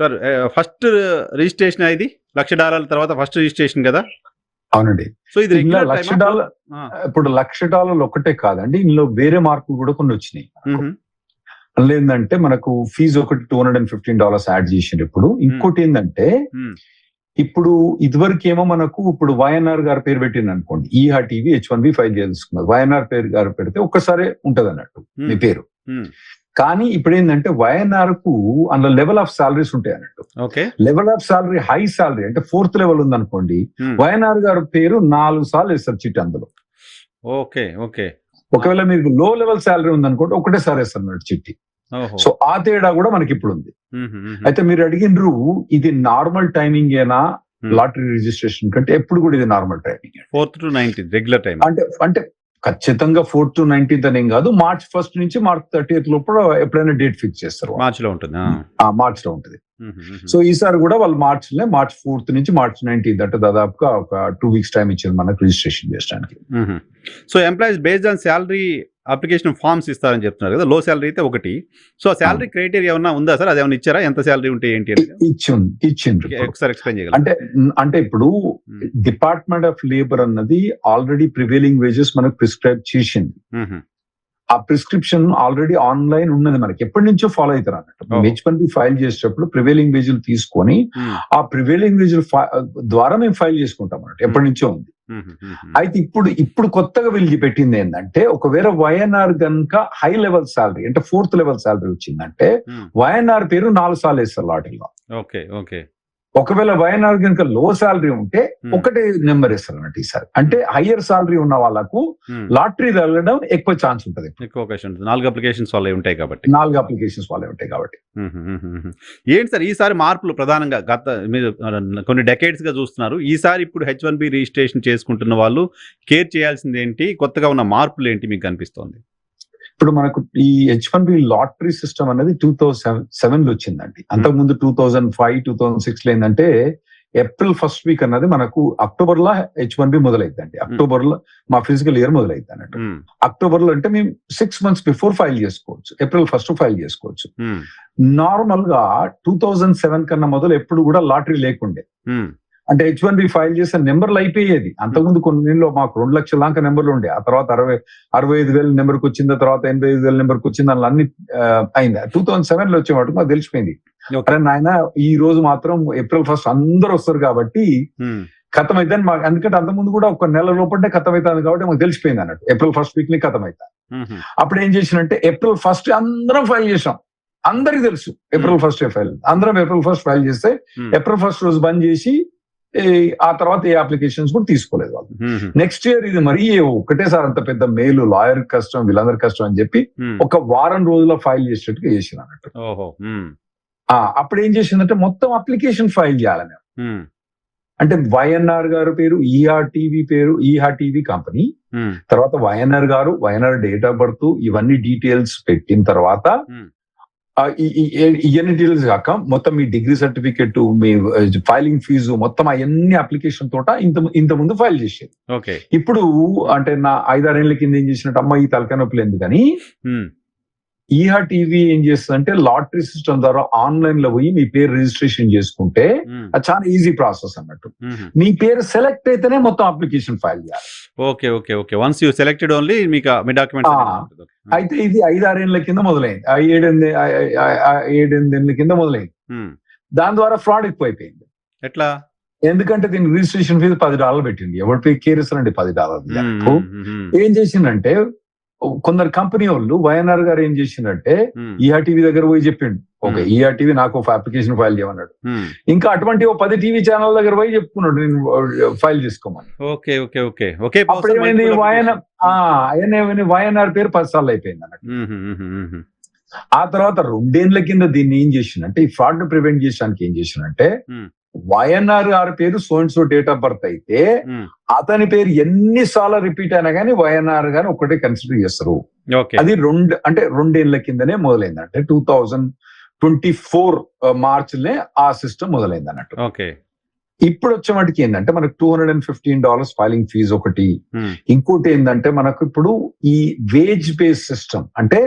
Sir first registration ఇది $1,00,000 తర్వాత first registration కదా? అవునండి. సో ఇది ఇందులో రెగ్యులర్ టైమా? $1,00,000 ఇప్పుడు $1,00,000 ఒకటే కాదండి, ఇందులో వేరే మార్పులు కూడా కొన్ని వచ్చినాయి. మ్మ్. అందులో ఏంటంటే మనకు ఫీజు ఒకటి $215 యాడ్ చేసిండ్రు. ఇప్పుడు ఇంకోటి ఏంటంటే మ్మ్. ఇప్పుడు ఇదివరకు ఏమో మనకు ఇప్పుడు వైఎన్ఆర్ గారి పేరు పెట్టింది అనుకోండి, ఈహా టీవీ H1B ఫైల్ చేసుకున్నారు, వైఎన్ఆర్ పేరు గారు పెడితే ఒక్కసారే ఉంటది అన్నట్టు మీ పేరు. మ్మ్. కానీ ఇప్పుడు ఏంటంటే వైఎన్ఆర్ కు అందులో లెవెల్ ఆఫ్ సాలరీస్ ఉంటాయి అన్నట్టు. Okay. Level of salary high salary అంటే 4th లెవెల్ ఉందనుకోండి, మ్మ్. వైఎన్ఆర్ గారి పేరు 4 సార్లు వేస్తారు చిట్టి అందులో. ఓకే. ఓకే. ఒకవేళ మీకు లో లెవెల్ సాలరీ ఉందనుకోండి ఒకటేసారి వేస్తారు అన్నట్టు చిట్టి. ఓహో. సో ఆ తేడా కూడా మనకి ఇప్పుడు ఉంది. మ్మ్. మ్మ్. అయితే మీరు అడిగినరు ఇది నార్మల్ టైమింగ్ ఏనా మ్మ్. లాటరీ రిజిస్ట్రేషన్ కంటే? ఎప్పుడు కూడా ఇది normal timing. 4th to 19th regular time. అంటే ఖచ్చితంగా 4th to 19th అనేం కాదు, March 1st నుంచి March 30th లోపల ఎప్పుడైనా డేట్ ఫిక్స్ చేస్తారు. మార్చ్ లో ఉంటుంది. మార్చ్ లో ఉంటుంది. సో ఈసారి కూడా వాళ్ళు March 4th నుంచి March 19th అంటే దాదాపుగా ఒక 2 weeks టైం ఇచ్చారు మనకు రిజిస్ట్రేషన్ చేయడానికి. So employees based on salary application forms ఇస్తారని చెప్తున్నారు కదా, లో శాలరీ అయితే ఒకటి. సో ఆ శాలరీ క్రైటీరియా ఏమన్నా ఉందా సార్? అది ఏమన్నా ఇచ్చారా? ఎంత శాలరీ ఉంటే ఏంటి అని ఇచ్చిండ్రు. ఒకసారి ఎక్స్ప్లెయిన్ చేయగలరా? అంటే ఇప్పుడు డిపార్ట్మెంట్ ఆఫ్ లేబర్ అన్నది ఆల్రెడీ ప్రివేలింగ్ వేజెస్ మనకు ప్రిస్క్రైబ్ చేసింది. ఆ ప్రిస్క్రిప్షన్ ఆల్రెడీ ఆన్లైన్ ఉన్నది, మనకి ఎప్పటి నుంచో ఫాలో అవుతారు అన్నట్టు. H1B ఫైల్ చేసేటప్పుడు ప్రివేలింగ్ వేజులు తీసుకొని ఆ ప్రివేలింగ్ వేజులు ద్వారా మేము ఫైల్ చేసుకుంటాం అన్నట్టు, ఎప్పటి నుంచో ఉంది. అయితే ఇప్పుడు కొత్తగా వీళ్ళకి పెట్టింది ఏంటంటే, ఒకవేళ వైఎన్ఆర్ కనుక హై లెవెల్ సాలరీ అంటే 4th లెవెల్ సాలరీ వచ్చిందంటే వైఎన్ఆర్ పేరు 4 సార్లు వేస్తారు లాటరీలో. ఓకే. ఓకే. ఒకవేళ వైఎన్ఆర్ కనుక లో సాలరీ ఉంటే ఒకటే నెంబర్ ఇస్తారు అన్నట్టు ఈసారి. అంటే హయ్యర్ సాలరీ ఉన్న వాళ్ళకు లాటరీ తగలడం ఎక్కువ ఛాన్స్ ఉంటుంది. ఎక్కువ అవకాశం ఉంటుంది. 4 అప్లికేషన్స్ వాళ్ళే ఉంటాయి కాబట్టి. 4 అప్లికేషన్స్ వాళ్ళే ఉంటాయి కాబట్టి. ఏంటి సార్ ఈసారి మార్పులు ప్రధానంగా? మీరు కొన్ని డెకేడ్స్ గా చూస్తున్నారు. ఈసారి ఇప్పుడు H1B రిజిస్ట్రేషన్ చేసుకుంటున్న వాళ్ళు కేర్ చేయాల్సింది ఏంటి? కొత్తగా ఉన్న మార్పులు ఏంటి మీకు అనిపిస్తోంది? ఇప్పుడు మనకు ఈ H1B లాటరీ సిస్టమ్ అనేది 2007 లో వచ్చిందండి. అంతకుముందు 2005, 2006 లో ఏంటంటే ఏప్రిల్ 1st వీక్ అన్నది మనకు అక్టోబర్ లో H1B మొదలైందండి. అక్టోబర్ లో మా ఫిజికల్ ఇయర్ మొదలైంది అన్నట్టు. అక్టోబర్ లో అంటే మేము 6 months బిఫోర్ ఫైల్ చేసుకోవచ్చు, ఏప్రిల్ 1st ఫైల్ చేసుకోవచ్చు. నార్మల్ గా 2007 కన్నా మొదలు ఎప్పుడు కూడా లాటరీ లేకుండే. అంటే H1B ఫైల్ చేసిన నెంబర్లు అయిపోయేది. అంతకుముందు కొన్నిలో మాకు 2 లక్షల దాకా నెంబర్లు ఉండే, ఆ తర్వాత 65,000 నెంబర్కి వచ్చింది, తర్వాత 85,000 నెంబర్కి వచ్చింది, అందులో అన్ని అయింది. 2007 లో వచ్చే వాటికి మాకు తెలిసిపోయింది, అరే నాయన ఈ రోజు మాత్రం ఏప్రిల్ 1st అందరూ వస్తారు కాబట్టి ఖతం అయితే మాకు. ఎందుకంటే అంతకుముందు కూడా ఒక నెల లోపలే ఖతం అవుతుంది కాబట్టి మాకు తెలిసిపోయింది అన్నట్టు, ఏప్రిల్ 1st వీక్ ని ఖతం అవుతా. అప్పుడు ఏం చేసినంటే ఏప్రిల్ 1st అందరం ఫైల్ చేసాం. అందరికి తెలుసు ఏప్రిల్ 1st ఫైల్, అందరం ఏప్రిల్ 1st ఫైల్ చేస్తే ఏప్రిల్ 1st రోజు బంద్ చేసి ఆ తర్వాత ఏ అప్లికేషన్స్ కూడా తీసుకోలేదు వాళ్ళు. నెక్స్ట్ ఇయర్ ఇది మరీ ఒకటేసారి అంత పెద్ద మేలు, లాయర్ కష్టం, వీళ్ళందరి కష్టం అని చెప్పి ఒక వారం రోజుల్లో ఫైల్ చేసేట్టుగా చేసిన అన్నట్టు. అప్పుడు ఏం చేసిందంటే మొత్తం అప్లికేషన్ ఫైల్ చేయాలి మేము. అంటే వైఎన్ఆర్ గారు పేరు, ఈహా టీవీ కంపెనీ, తర్వాత వైఎన్ఆర్ గారు, వైఎన్ఆర్ డేట్ ఆఫ్ బర్త్, ఇవన్నీ డీటెయిల్స్ పెట్టిన తర్వాత ఇవన్నీ డీటెయిల్స్ కాక మొత్తం మీ డిగ్రీ సర్టిఫికెట్, మీ ఫైలింగ్ ఫీజు, మొత్తం అవన్నీ అప్లికేషన్ తోట ఇంత ముందు ఫైల్ చేసేది. ఇప్పుడు అంటే నా 5-6 ఏళ్ల కింద ఏం చేసినట్టు, అమ్మ ఈ తలకాయ నొప్పులు ఎందుకని ఈహా టీవీ ఏం చేస్తుందంటే లాటరీ సిస్టమ్ ద్వారా ఆన్లైన్ లో పోయి మీ పేరు రిజిస్ట్రేషన్ చేసుకుంటే అది చాలా ఈజీ ప్రాసెస్ అన్నట్టు. మీ పేరు సెలెక్ట్ అయితేనే మొత్తం అప్లికేషన్ ఫైల్ చేయాలి. Okay. Okay. Okay. Once you selected only మీకు మీ డాక్యుమెంట్స్. అయితే ఇది 5-6 ఏళ్ల కింద మొదలైంది, 7-8 ఏళ్ల కింద మొదలైంది. దాని ద్వారా ఫ్రాడ్ ఎక్కువ అయిపోయింది. ఎట్లా? ఎందుకంటే దీని రిజిస్ట్రేషన్ ఫీజు $10 పెట్టింది. ఎవరి కేర్ ఇస్తారండి $10? ఏం చేసిందంటే కొందరు కంపెనీ వాళ్ళు, వైఎన్ఆర్ గారు ఏం చేసిందంటే ఈహా టీవీ దగ్గర పోయి చెప్పిండు, ఓకే ఈహా టీవీ నాకు ఒక అప్లికేషన్ ఫైల్ చేయమన్నాడు. ఇంకా అటువంటి 10 టీవీ ఛానల్ దగ్గర పోయి చెప్పుకున్నాడు నేను ఫైల్ చేసుకోమని. అప్పుడు ఏమైంది, వైఎన్ఆర్ పేరు 10 సార్లు అయిపోయింది అన్నట్టు. ఆ తర్వాత 2 ఏళ్ల కింద దీన్ని ఏం చేసిందంటే, ఈ ఫ్రాడ్ ను ప్రివెంట్ చేయడానికి ఏం చేసిందంటే, వైఎన్ఆర్ గారి పేరు సో డేట్ ఆఫ్ బర్త్ అయితే అతని పేరు ఎన్నిసార్లు రిపీట్ అయినా కానీ వైఎన్ఆర్ గారు ఒకటే కన్సిడర్ చేస్తారు. అది 2 ఏళ్ల కిందనే మొదలైంది, అంటే 2024 మార్చినే ఆ సిస్టమ్ మొదలైంది అన్నట్టు. ఇప్పుడు వచ్చే వాటికి ఏంటంటే మనకు $215 ఫైలింగ్ ఫీజు ఒకటి. ఇంకోటి ఏంటంటే మనకు ఇప్పుడు ఈ వేజ్ బేస్ సిస్టమ్, అంటే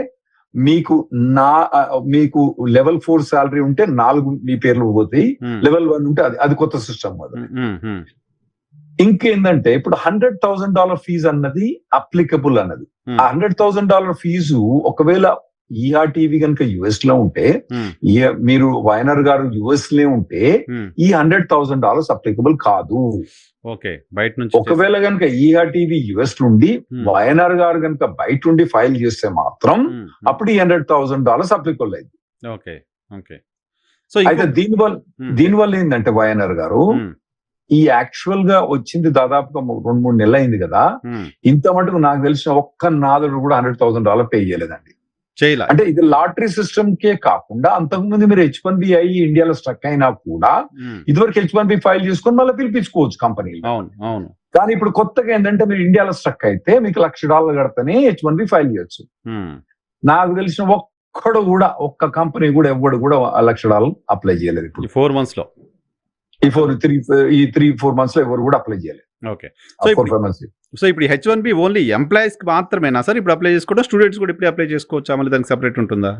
మీకు మీకు లెవెల్ 4 శాలరీ ఉంటే 4 మీ పేర్లు పోతాయి, లెవెల్ 1 ఉంటే అది కొత్త సిస్టమ్ అది. ఇంకేందంటే ఇప్పుడు $100,000 ఫీజు అన్నది అప్లికబుల్ అన్నది. ఆ $100,000 ఫీజు ఒకవేళ ఈఆర్టీవీ కనుక యుఎస్ లో ఉంటే, మీరు వైనర్ గారు యుఎస్ లో ఉంటే ఈ $100,000 అప్లికబుల్ కాదు. ఓకే, బయట నుంచి ఒకవేళ కనుక ఈఆర్టీవీ యుఎస్ నుండి వైఎన్ఆర్ గారు కనుక బయట నుండి ఫైల్ చేస్తే మాత్రం అప్పుడు ఈ $100,000 అప్లికబుల్ అయింది. Okay okay. సో అయితే దీనివల్ల ఏంటంటే వైఎన్ఆర్ గారు ఈ యాక్చువల్ గా వచ్చింది దాదాపుగా 2-3 నెలలు అయింది కదా, ఇంత మటుకు నాకు తెలిసిన ఒక్క నాదుడు కూడా $100,000 పే చేయలేదండి. అంటే ఇది లాటరీ సిస్టమ్ కే కాకుండా అంతకుముందు మీరు H1B అయ్యి ఇండియాలో స్ట్రక్ అయినా కూడా ఇదివరకు H1B ఫైల్ చేసుకొని మళ్ళీ పిలిపించుకోవచ్చు కంపెనీలు. అవును. కానీ ఇప్పుడు కొత్తగా ఏంటంటే మీరు ఇండియాలో స్ట్రక్ అయితే మీకు $1,00,000 కడితేనే H1B ఫైల్ చేయొచ్చు. నాకు తెలిసిన ఒక్క కంపెనీ కూడా ఎవడు కూడా $1,00,000 అప్లై చేయలేదు ఇప్పుడు 4 months లో. ఈ 3-4 months లో ఎవరు కూడా అప్లై చేయలేదు. ఓకే. సో ఇప్పుడు H1B ఓన్లీ ఎంప్లాయీస్ కి మాత్రమేనా సార్ ఇప్పుడు అప్లై చేసుకోవడం? స్టూడెంట్స్ కూడా ఇప్పుడు అప్లై చేసుకోవచ్చా? మళ్ళీ దానికి సెపరేట్ ఉంటుందా?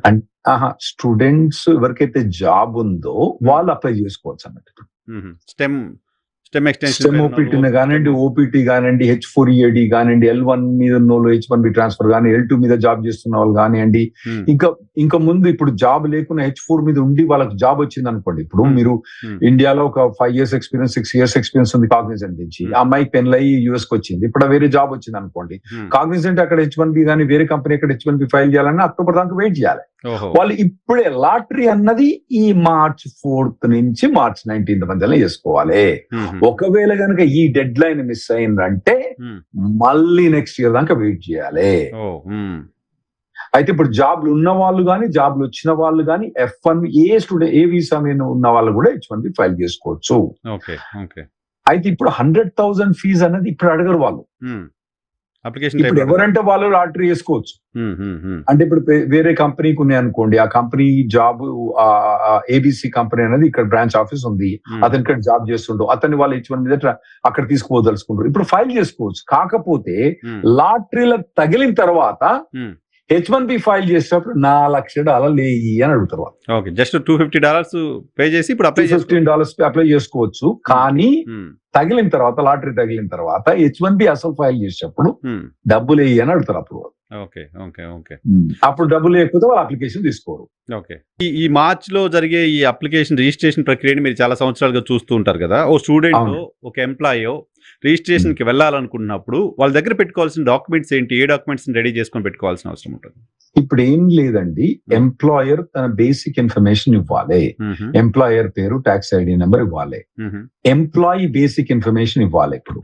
స్టూడెంట్స్ ఎవరికైతే జాబ్ ఉందో వాళ్ళు అప్లై చేసుకోవచ్చు అన్నట్టు. స్టెమ్ ఎక్స్టెన్షన్ ఓపీటీ కానివ్వండి, ఓపీటీ కానివ్వండి, H4EAD కానివ్వండి, L1 మీద ఉన్న వాళ్ళు H1B ట్రాన్స్ఫర్ కానీ, L2 మీద జాబ్ చేస్తున్న వాళ్ళు కానివ్వండి, ఇంకా ముందు ఇప్పుడు జాబ్ లేకుండా H4 మీద ఉండి వాళ్ళకి జాబ్ వచ్చింది అనుకోండి. ఇప్పుడు మీరు ఇండియాలో ఒక 5 years ఎక్స్పీరియన్స్, 6 years ఎక్స్పీరియన్స్ ఉంది కాగ్నిజెంట్ నుంచి, ఆ అమ్మాయికి పెళ్ళయి యుఎస్ కి వచ్చింది, ఇప్పుడు వేరే జాబ్ వచ్చింది అనుకోండి. కాగ్నిజెంట్ అక్కడ H1B కానీ వేరే కంపెనీ అక్కడ H1B ఫైల్ చేయాలన్నా అక్టోబర్ దాకా వెయిట్ చేయాలి. వాళ్ళు ఇప్పుడే లాటరీ అన్నది ఈ March 4th నుంచి March 19th మధ్యలో చేసుకోవాలి. ఒకవేళ కనుక ఈ డెడ్ లైన్ మిస్ అయిందంటే మళ్ళీ నెక్స్ట్ ఇయర్ దాకా వెయిట్ చేయాలి. అయితే ఇప్పుడు జాబ్లు ఉన్న వాళ్ళు కానీ, జాబ్లు వచ్చిన వాళ్ళు కానీ, F1 ఏ వీసా మీద ఉన్న వాళ్ళు కూడా H1B ఫైల్ చేసుకోవచ్చు. అయితే ఇప్పుడు 100,000 ఫీజు అనేది ఇప్పుడు అడగరు వాళ్ళు. ఇప్పుడు ఎవరంటే వాళ్ళు లాటరీ వేసుకోవచ్చు. అంటే ఇప్పుడు వేరే కంపెనీకి ఉన్నాయి అనుకోండి, ఆ కంపెనీ జాబ్ ABC కంపెనీ అనేది ఇక్కడ బ్రాంచ్ ఆఫీస్ ఉంది, అతను ఇక్కడ జాబ్ చేస్తుండో అతన్ని వాళ్ళు H1 మీద అక్కడ తీసుకోదలుచుకుంటారు, ఇప్పుడు ఫైల్ చేసుకోవచ్చు. కాకపోతే లాటరీలో తగిలిన తర్వాత H1B ఫైల్ చేసేటప్పుడు $4,00,000 లేయి అని అడుగుతారు వాళ్ళు. ఓకే, జస్ట్ $250 పే చేసి ఇప్పుడు $215 అప్లై చేసుకోవచ్చు. కానీ తగిలిన తర్వాత, లాటరీ తగిలిన తర్వాత H1B అసలు ఫైల్ చేసేటప్పుడు డబ్బులు వేయి అని అడుగుతారు అప్పుడు. అప్పుడు డబ్బులు లేకపోతే వాళ్ళు అప్లికేషన్ తీసుకోరు. ఓకే. ఈ మార్చ్ లో జరిగే ఈ అప్లికేషన్ రిజిస్ట్రేషన్ ప్రక్రియని మీరు చాలా సంవత్సరాలుగా చూస్తూ ఉంటారు కదా. ఓ స్టూడెంట్, ఒక ఎంప్లాయో రిజిస్ట్రేషన్ కి వెళ్ళాలనుకున్నప్పుడు వాళ్ళ దగ్గర పెట్టుకోవాల్సిన డాక్యుమెంట్స్ ఏంటి? ఏ డాక్యుమెంట్స్ రెడీ చేసుకొని పెట్టుకోవాల్సిన అవసరం ఉంటుంది? ఇప్పుడు ఏం లేదండి, ఎంప్లాయర్ తన బేసిక్ ఇన్ఫర్మేషన్ ఇవ్వాలి. ఎంప్లాయర్ పేరు, ట్యాక్స్ ఐడి నెంబర్ ఇవ్వాలి. ఎంప్లాయీ బేసిక్ ఇన్ఫర్మేషన్ ఇవ్వాలి. ఇప్పుడు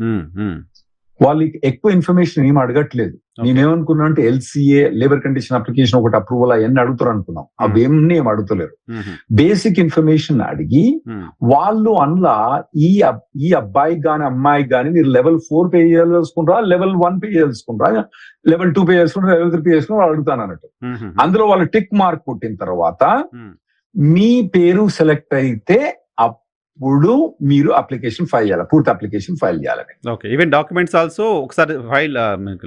వాళ్ళకి ఎక్కువ ఇన్ఫర్మేషన్ ఏం అడగట్లేదు. నేనేమనుకున్నా అంటే LCA, లేబర్ కండిషన్ అప్లికేషన్ ఒకటి అప్రూవల్ అవన్నీ అడుగుతారు అనుకున్నాం. అవేమీ ఏం అడుగుతలేరు. బేసిక్ ఇన్ఫర్మేషన్ అడిగి వాళ్ళు అందులో ఈ అబ్బాయికి గాని అమ్మాయికి గాని మీరు లెవెల్ 4 పే చేసుకుంటారా, లెవెల్ 1 పే చేసుకుంటారా, లెవెల్ 2 పే చేసుకుంటారా, లెవెల్ 3 పే చేసుకుంటారా అడుగుతాను అన్నట్టు. అందులో వాళ్ళు టిక్ మార్క్ కొట్టిన తర్వాత మీ పేరు సెలెక్ట్ అయితే అప్పుడు మీరు అప్లికేషన్ ఫైల్ చేయాలి, పూర్తి అప్లికేషన్ ఫైల్ చేయాలని. ఓకే. ఈవెన్ డాక్యుమెంట్స్ ఆల్సో ఒకసారి ఫైల్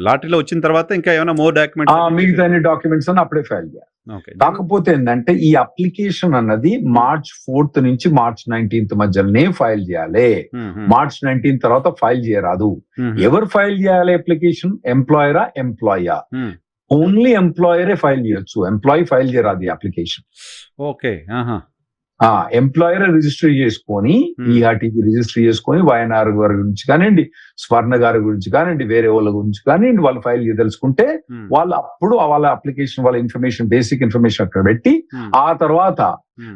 లాటరీలో వచ్చిన తర్వాత ఇంకా ఏమైనా మోర్ డాక్యుమెంట్స్, మిగతా డాక్యుమెంట్స్ అని అప్పుడే ఫైల్ చేయాలి. కాకపోతే ఏంటంటే ఈ అప్లికేషన్ అన్నది March 4th నుంచి March 19th మధ్యలోనే ఫైల్ చేయాలి. March 19th తర్వాత ఫైల్ చేయరాదు. ఎవరు ఫైల్ చేయాలి అప్లికేషన్? ఎంప్లాయరా, ఎంప్లాయా? ఓన్లీ ఎంప్లాయరే ఫైల్ చేయొచ్చు, ఎంప్లాయీ ఫైల్ చేయరాదు ఈ అప్లికేషన్. ఓకే. ఎంప్లాయర్ రిజిస్టర్ చేసుకొని, ఈఆర్టీకి రిజిస్టర్ చేసుకొని, వైఎన్ఆర్ గారి గురించి కానివ్వండి, స్వర్ణ గారి గురించి కానివ్వండి, వేరే వాళ్ళ గురించి కానివ్వండి, వాళ్ళు ఫైల్ తెలుసుకుంటే వాళ్ళు అప్పుడు వాళ్ళ అప్లికేషన్, వాళ్ళ ఇన్ఫర్మేషన్, బేసిక్ ఇన్ఫర్మేషన్ అక్కడ పెట్టి, ఆ తర్వాత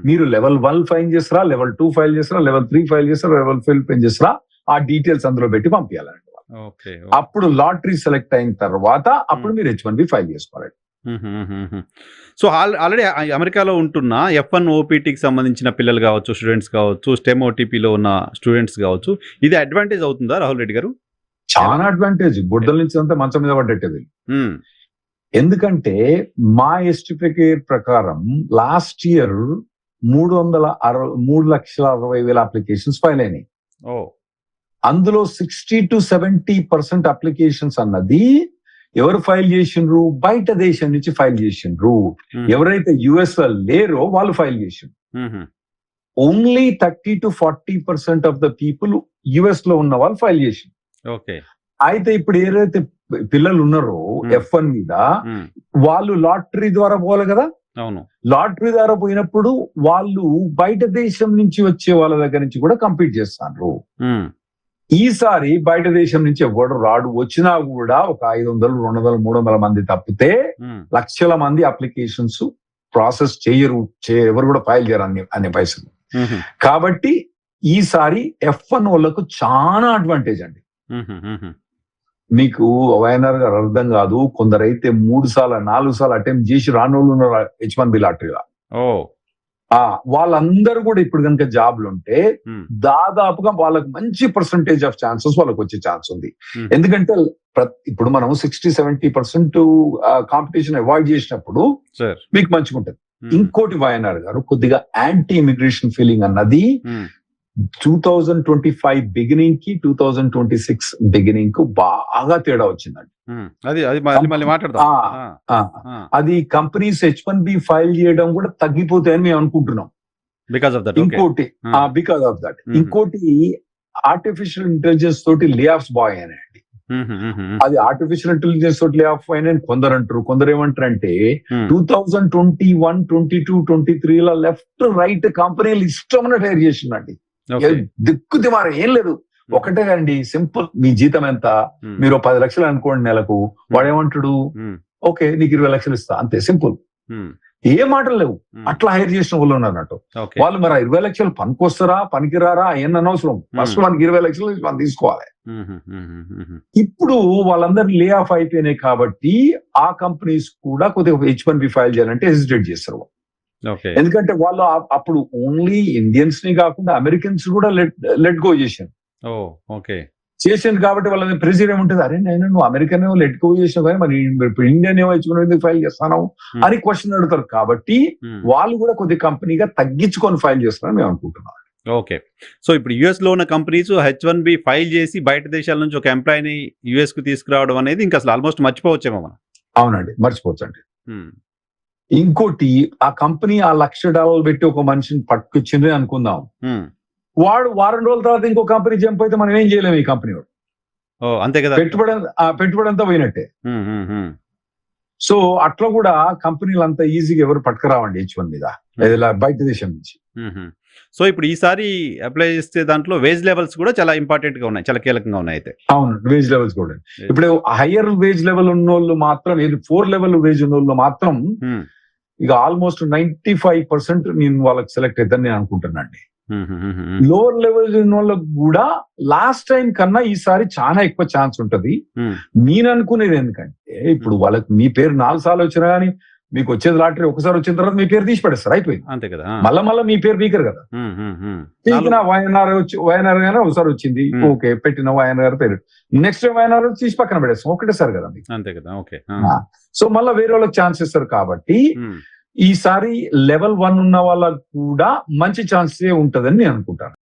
మీరు లెవెల్ 1 ఫైల్ చేస్తారా, లెవెల్ 2 ఫైల్ చేస్తారా, లెవెల్ 3 ఫైల్ చేస్తారా, లెవెల్ 5 ఫైల్ చేస్తారా, ఆ డీటెయిల్స్ అందులో పెట్టి పంపించాలండి. అప్పుడు లాటరీ సెలెక్ట్ అయిన తర్వాత అప్పుడు మీరు H1B ఫైల్ చేసుకోవాలి. సో ఆల్రెడీ అమెరికాలో ఉంటున్న F1 OPTకి సంబంధించిన పిల్లలు కావచ్చు, స్టూడెంట్స్ కావచ్చు, స్టెమ్ OTPలో ఉన్న స్టూడెంట్స్ కావచ్చు, ఇది అడ్వాంటేజ్ అవుతుందా రాహుల్ రెడ్డి గారు? చాలా అడ్వాంటేజ్. బుడ్డల నుంచి అంతా మంచం మీద పడ్డట్టు. ఎందుకంటే మా ఎస్టిఫికేట్ ప్రకారం లాస్ట్ ఇయర్ 3,60,000 అప్లికేషన్స్ ఫైల్ అయినాయి. అందులో 60 to 70% అప్లికేషన్స్ అన్నది ఎవరు ఫైల్ చేసిండ్రు? బయట దేశం నుంచి ఫైల్ చేసిండ్రు. ఎవరైతే యుఎస్ లో లేరో వాళ్ళు ఫైల్ చేసిండ్రు. Only 30-40% of the people US లో ఉన్న వాళ్ళు ఫైల్ చేసిండ్రు. ఓకే. అయితే ఇప్పుడు ఏదైతే పిల్లలు ఉన్నారో F1 మీద వాళ్ళు లాటరీ ద్వారా పోవాలి కదా. అవును. లాటరీ ద్వారా పోయినప్పుడు వాళ్ళు బయట దేశం నుంచి వచ్చే వాళ్ళ దగ్గర నుంచి కూడా కంపీట్ చేస్తారు. ఈసారి బయట దేశం నుంచి ఎవడు రాడు, వచ్చినా కూడా ఒక 500, 200, 300 మంది తప్పితే లక్షల మంది అప్లికేషన్స్ ప్రాసెస్ చేయరు, ఎవరు కూడా ఫైల్ చేయరు అన్ని పైసలు. కాబట్టి ఈసారి F1 వాళ్ళకు చాలా అడ్వాంటేజ్ అండి. మీకు వైఎన్ఆర్ గారు అర్థం కాదు, కొందరైతే 3 సార్లు 4 సార్లు అటెంప్ట్ చేసి రానోళ్ళు ఉన్నారు H1B లాటరీలో. వాళ్ళందరూ కూడా ఇప్పుడు కనుక జాబ్లు ఉంటే దాదాపుగా వాళ్ళకి మంచి పర్సంటేజ్ ఆఫ్ ఛాన్సెస్ వాళ్ళకి వచ్చే ఛాన్స్ ఉంది. ఎందుకంటే ఇప్పుడు మనం 60-70% కాంపిటీషన్ అవాయిడ్ చేసినప్పుడు మీకు మంచిగా ఉంటుంది. ఇంకోటి వైఎన్ఆర్ గారు కొద్దిగా యాంటీ ఇమిగ్రేషన్ ఫీలింగ్ అన్నది 2025 బిగినింగ్ కి 2026 బిగినింగ్ కు బాగా తేడా వచ్చిందండి. అది కంపెనీస్ H1B ఫైల్ చేయడం కూడా తగ్గిపోతాయని మేము అనుకుంటున్నాం. బికాస్ ఆఫ్ దట్ ఇంకోటి ఆర్టిఫిషియల్ ఇంటెలిజెన్స్ తోటి లే ఆఫ్స్ బాయ్ అయినాయండి. అది ఆర్టిఫిషియల్ ఇంటెలిజెన్స్ తోటి లే ఆఫ్ అయినాయని కొందరు అంటారు. కొందరు ఏమంటారు అంటే 2021, 22, 23 లో లెఫ్ట్ రైట్ కంపెనీలు ఇష్టమైన హైర్ చేసిందండి. దిక్కు దిమారు ఏం లేదు, ఒకటే అండి సింపుల్. మీ జీతం ఎంత? మీరు 10 లక్షలు అనుకోండి నెలకు. వాడేమంటాడు, ఓకే నీకు 20 లక్షలు ఇస్తా, అంతే సింపుల్. ఏ మాటలు లేవు. అట్లా హైర్ చేసిన వాళ్ళు ఉన్నారు అన్నట్టు. వాళ్ళు మరి 20 లక్షలు పనికొస్తారా పనికిరారా ఏం అనవసరం, ఫస్ట్ మనకి 20 లక్షలు మనం తీసుకోవాలి. ఇప్పుడు వాళ్ళందరూ లే ఆఫ్ అయిపోయినాయి కాబట్టి ఆ కంపెనీస్ కూడా కొద్దిగా H1B ఫైల్ చేయాలంటే హెసిటేట్ చేస్తారు. ఎందుకంటే వాళ్ళు అప్పుడు ఓన్లీ ఇండియన్స్ ని కాకుండా అమెరికన్స్ కూడా లెట్ గో చేశారు. కాబట్టి వాళ్ళ ప్రెజర్ ఏముంటుంది, అరే నేను నువ్వు అమెరికన్ లెట్ గో చేసినావు కానీ మరి ఇండియన్ ఏమో H1B ఫైల్ చేస్తాను అని క్వశ్చన్ అడుగుతారు. కాబట్టి వాళ్ళు కూడా కొద్ది కంపెనీగా తగ్గించుకొని ఫైల్ చేస్తారని మేము అనుకుంటున్నాం. ఓకే. సో ఇప్పుడు యుఎస్ లో ఉన్న కంపెనీస్ H1B ఫైల్ చేసి బయట దేశాల నుంచి ఒక ఎంప్లాయీని యుఎస్ కు తీసుకురావడం అనేది ఇంకా అసలు ఆల్మోస్ట్ మర్చిపోవచ్చేమో మనం. అవునండి, మర్చిపోవచ్చండి. ఇంకోటి, ఆ కంపెనీ ఆ $1,00,000 పెట్టి ఒక మనిషిని పట్టుకొచ్చింది అనుకుందాం, వాడు వారం రోజుల తర్వాత ఇంకో కంపెనీ జంప్ అయితే మనం ఏం చేయలేము. ఈ కంపెనీ వాడు అంతే కదా, పెట్టుబడి అంతా పోయినట్టే. సో అట్లా కూడా కంపెనీలు అంతా ఈజీగా ఎవరు పట్టుకురావండి H1 మీద బయట దేశం నుంచి. సో ఇప్పుడు ఈసారి అప్లై చేసే దాంట్లో వేజ్ లెవెల్స్ కూడా చాలా ఇంపార్టెంట్ గా ఉన్నాయి, చాలా కీలకంగా ఉన్నాయి. అయితే అవును, వేజ్ లెవెల్స్ కూడా ఇప్పుడు హయ్యర్ వేజ్ లెవెల్ ఉన్న వాళ్ళు మాత్రం, 4 లెవెల్ వేజ్ ఉన్న వాళ్ళు మాత్రం ఇక ఆల్మోస్ట్ 95% నేను వాళ్ళకి సెలెక్ట్ అవుతాను నేను అనుకుంటున్నాండి. లోవర్ లెవెల్ ఉన్న వాళ్ళకి కూడా లాస్ట్ టైం కన్నా ఈసారి చాలా ఎక్కువ ఛాన్స్ ఉంటది. నేను అనుకునేది ఎందుకంటే ఇప్పుడు వాళ్ళకి మీ పేరు 4 సార్లు వచ్చినా కానీ మీకు వచ్చేది లాటరీ ఒకసారి వచ్చిన తర్వాత మీ పేరు తీసి పడేస్తారు, అయిపోయింది. అంతే కదా, మళ్ళా మీ పేరు పీకరు కదా. పీకిన వైఎన్ఆర్ గానే ఒకసారి వచ్చింది, ఓకే పెట్టిన వైఎన్ఆర్ గారి పేరు, నెక్స్ట్ టైం వైఎన్ఆర్ తీసి పక్కన పెడేస్తాం, ఒకటేసారి కదా. అంతే కదా, ఓకే. సో మళ్ళీ వేరే వాళ్ళకి ఛాన్స్ ఇస్తారు. కాబట్టి ఈసారి లెవెల్ 1 ఉన్న వాళ్ళకు కూడా మంచి ఛాన్సే ఉంటదని నేను అనుకుంటాను.